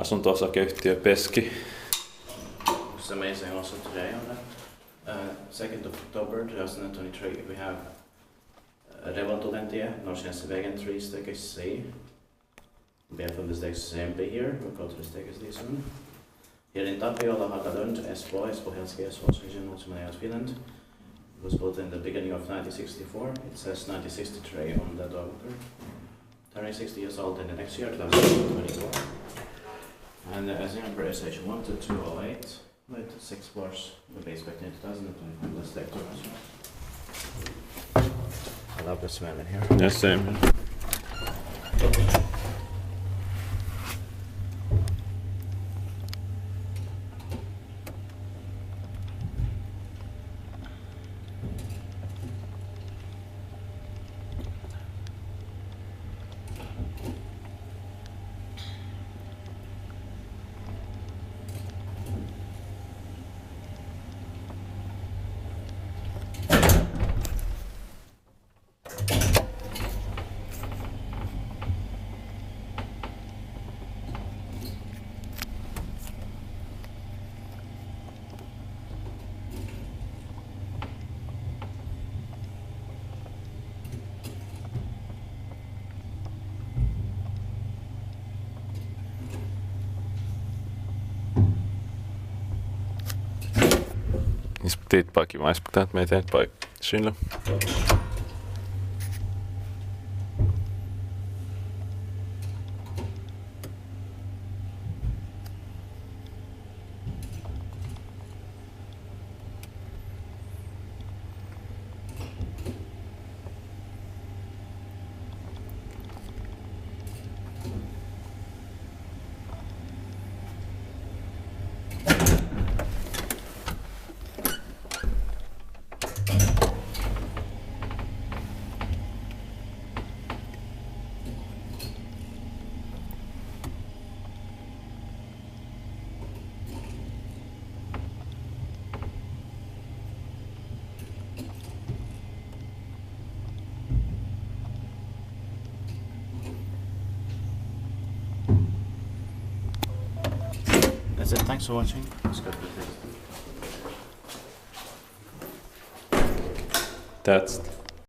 asunto-osakeyhtiö Peski. It's amazing also today on the 2nd of October 2023 we have Revontulentie, Norrskensvägen 3-C. B5-CMB here, we'll go to the C soon. Here in Tapiola, Espoo, Espoo, region, Finland. It was built in the beginning of 1964. It says 1963 on the door. Turning 60 years old in the next year, 2024. And as the number is H1 to 208, with 6 floors. We'll be expecting 2025. Let's take tour as well. I love the smell in here. Yeah, same. Tiedetback i majspaktat med tiedetback synlig. That's it, thanks for watching. Let's go to the That's